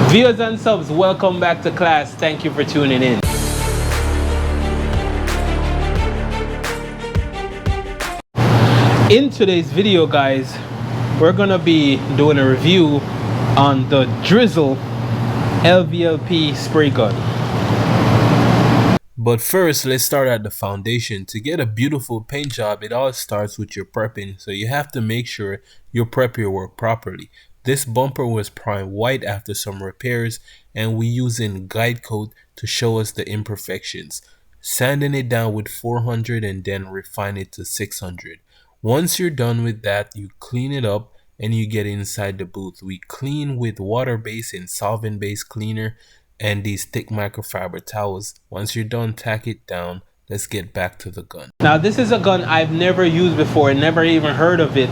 Viewers and subs, welcome back to class. Thank you for tuning in. In today's video, guys, we're gonna be doing a review on the Drizzle LVLP spray gun. But first, let's start at the foundation. To get a beautiful paint job, it all starts with your prepping. So you have to make sure you prep your work properly. This bumper was primed white after some repairs, and we using guide coat to show us the imperfections. Sanding it down with 400 and then refine it to 600. Once you're done with that, you clean it up and you get inside the booth. We clean with water-based and solvent-based cleaner and these thick microfiber towels. Once you're done, tack it down. Let's get back to the gun. Now this is a gun I've never used before, never even heard of it.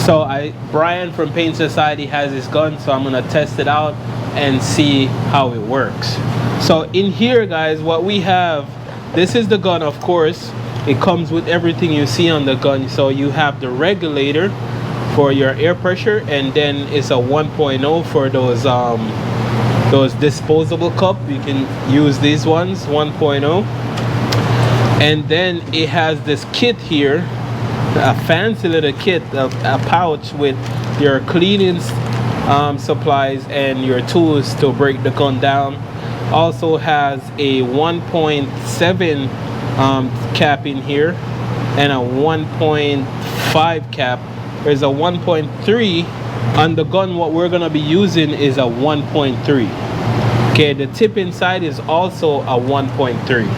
So Brian from Paint Society has this gun, so I'm gonna test it out and see how it works. So in here, guys, what we have, this is the gun, of course. It comes with everything you see on the gun. So you have the regulator for your air pressure, and then it's a 1.0 for those disposable cup. You can use these ones, 1.0. And then it has this kit here, a fancy little kit, a pouch with your cleaning supplies and your tools to break the gun down. Also has a 1.7 cap in here and a 1.5 cap. There's a 1.3 on the gun. What we're gonna be using is a 1.3. Okay, the tip inside is also a 1.3.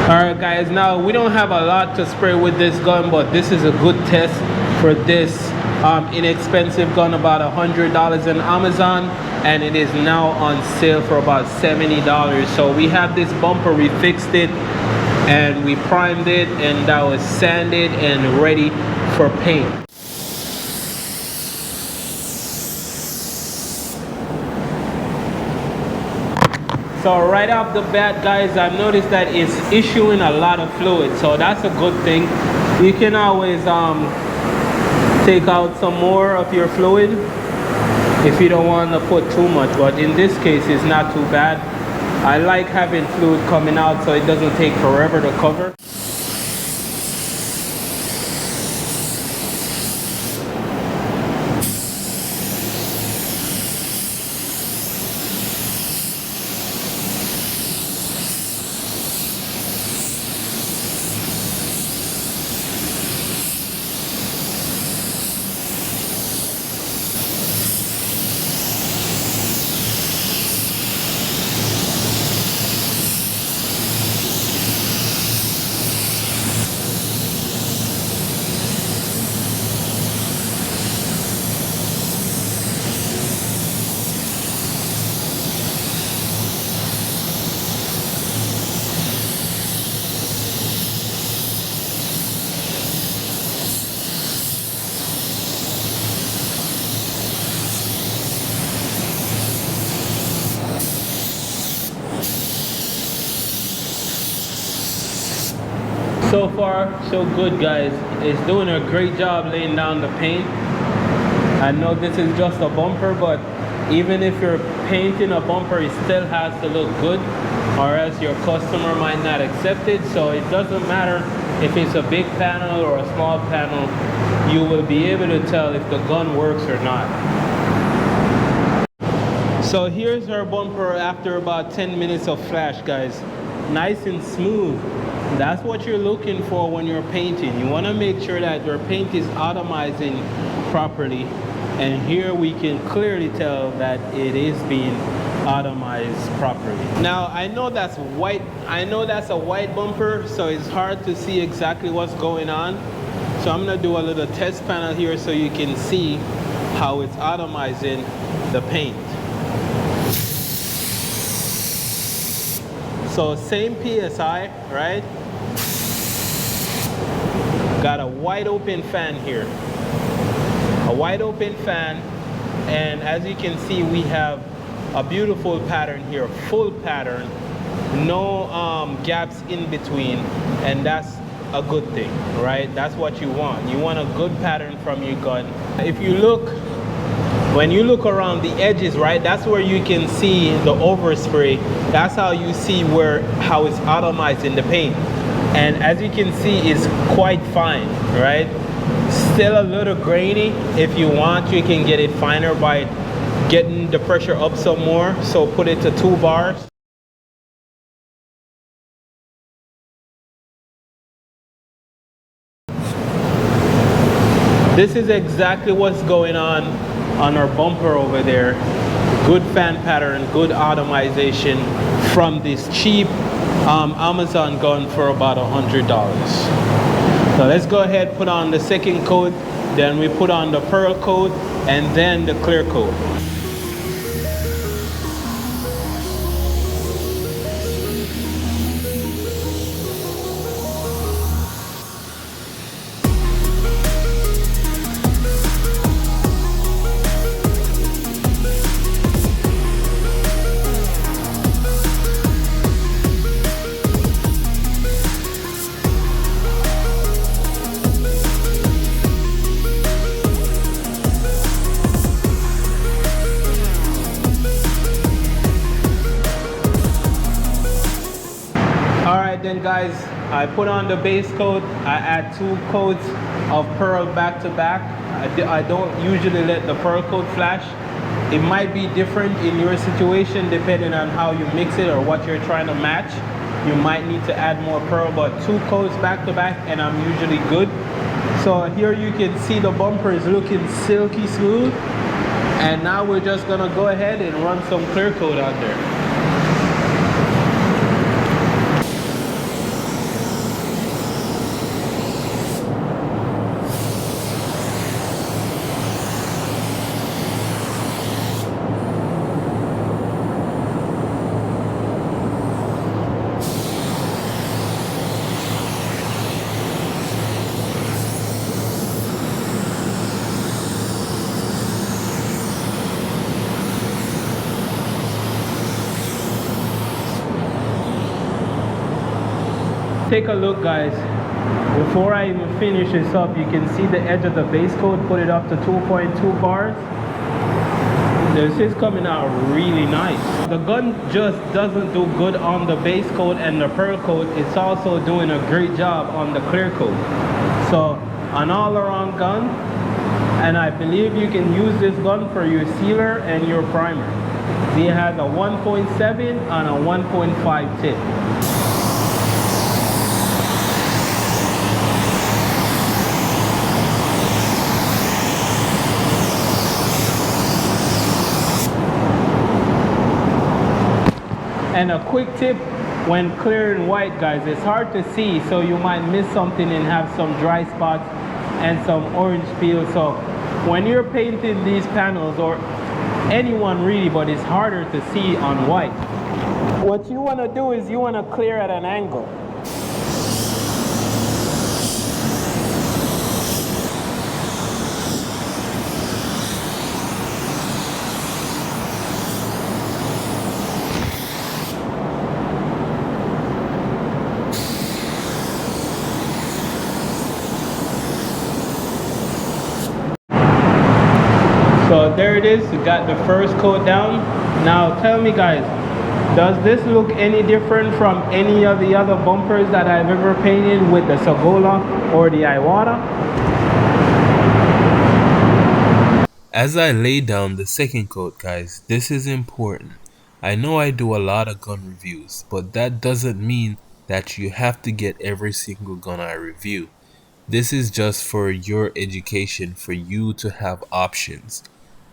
Alright guys, now we don't have a lot to spray with this gun, but this is a good test for this inexpensive gun, about $100 on Amazon, and it is now on sale for about $70. So we have this bumper, we fixed it and we primed it, and that was sanded and ready for paint. So right off the bat, guys, I've noticed that it's issuing a lot of fluid, so that's a good thing. You can always take out some more of your fluid if you don't want to put too much, but in this case it's not too bad. I like having fluid coming out so it doesn't take forever to cover. So far so good, guys. It's doing a great job laying down the paint. I know this is just a bumper, but even if you're painting a bumper, it still has to look good, or else your customer might not accept it. So it doesn't matter if it's a big panel or a small panel, you will be able to tell if the gun works or not. So here's our bumper after about 10 minutes of flash, guys. Nice and smooth. That's what you're looking for when you're painting. You want to make sure that your paint is atomizing properly, and here we can clearly tell that it is being atomized properly. Now I know that's white, I know that's a white bumper, so it's hard to see exactly what's going on. So I'm gonna do a little test panel here so you can see how it's atomizing the paint. So same PSI, right? Got a wide open fan here, a wide open fan, and as you can see we have a beautiful pattern here, full pattern, no gaps in between, and that's a good thing, right? That's what you want. You want a good pattern from your gun. If you look When you look around the edges, right, that's where you can see the overspray. That's how you see how it's atomizing the paint. And as you can see, it's quite fine, right? Still a little grainy. If you want, you can get it finer by getting the pressure up some more. So put it to 2 bars. This is exactly what's going on our bumper over there. Good fan pattern, good automization from this cheap Amazon gun for about $100. So let's go ahead, put on the second coat, then we put on the pearl coat, and then the clear coat. Then guys, I put on the base coat. I add 2 coats of pearl back to back. I don't usually let the pearl coat flash. It might be different in your situation depending on how you mix it or what you're trying to match. You might need to add more pearl, but 2 coats back to back and I'm usually good. So here you can see the bumper is looking silky smooth. And now we're just gonna go ahead and run some clear coat on there. Take a look, guys. Before I even finish this up, you can see the edge of the base coat, put it up to 2.2 bars. This is coming out really nice. The gun just doesn't do good on the base coat and the pearl coat. It's also doing a great job on the clear coat. So an all-around gun, and I believe you can use this gun for your sealer and your primer. It has a 1.7 and a 1.5 tip. And a quick tip when clearing white, guys, it's hard to see, so you might miss something and have some dry spots and some orange peel. So when you're painting these panels, or anyone really, but it's harder to see on white, what you want to do is you want to clear at an angle. So there it is, we got the first coat down. Now tell me, guys, does this look any different from any of the other bumpers that I've ever painted with the Sagola or the Iwata? As I lay down the second coat, guys, this is important. I know I do a lot of gun reviews, but that doesn't mean that you have to get every single gun I review. This is just for your education, for you to have options,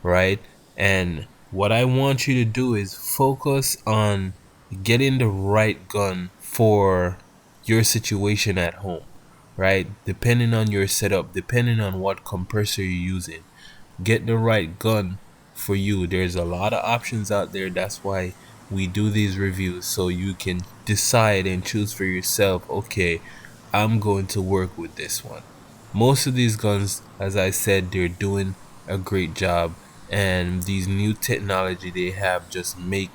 right? And what I want you to do is focus on getting the right gun for your situation at home, right? Depending on your setup, depending on what compressor you're using, get the right gun for you. There's a lot of options out there. That's why we do these reviews, so you can decide and choose for yourself. Okay, I'm going to work with this one. Most of these guns, as I said, they're doing a great job, and these new technology they have just make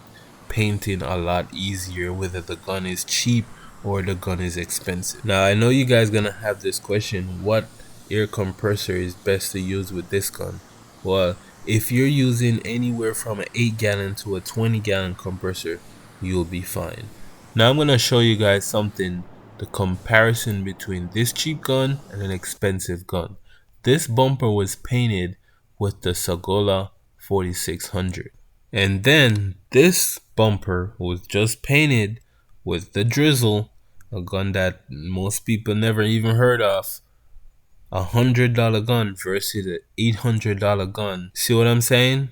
painting a lot easier, whether the gun is cheap or the gun is expensive. Now I know you guys gonna have this question: what air compressor is best to use with this gun? Well, If you're using anywhere from an 8-gallon to a 20-gallon compressor, you'll be fine. Now I'm going to show you guys something, the comparison between this cheap gun and an expensive gun. This bumper was painted with the Sagola 4600. And then this bumper was just painted with the Drizzle, a gun that most people never even heard of. $100 gun versus an $800 gun. See what I'm saying?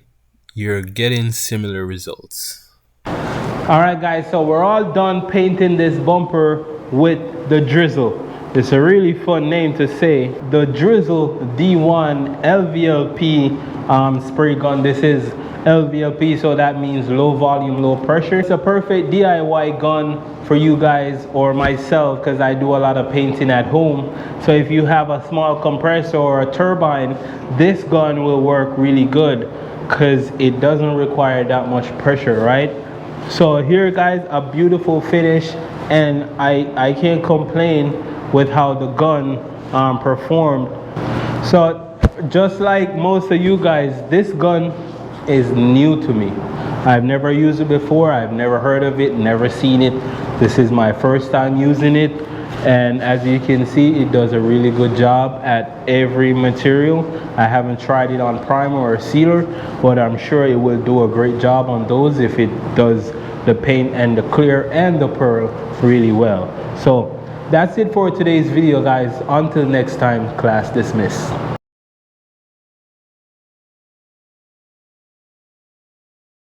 You're getting similar results. Alright guys, so we're all done painting this bumper with the Drizzle. It's a really fun name to say. The Drizzle D1 LVLP spray gun. This is LVLP, so that means low volume, low pressure. It's a perfect DIY gun for you guys or myself, because I do a lot of painting at home. So if you have a small compressor or a turbine, this gun will work really good because it doesn't require that much pressure, right? So here guys, a beautiful finish, and I can't complain with how the gun performed. So just like most of you guys, this gun is new to me. I've never used it before. I've never heard of it, never seen it. This is my first time using it, and as you can see, it does a really good job at every material. I haven't tried it on primer or sealer, but I'm sure it will do a great job on those if it does the paint and the clear and the pearl really well. So that's it for today's video guys. Until next time, class dismissed.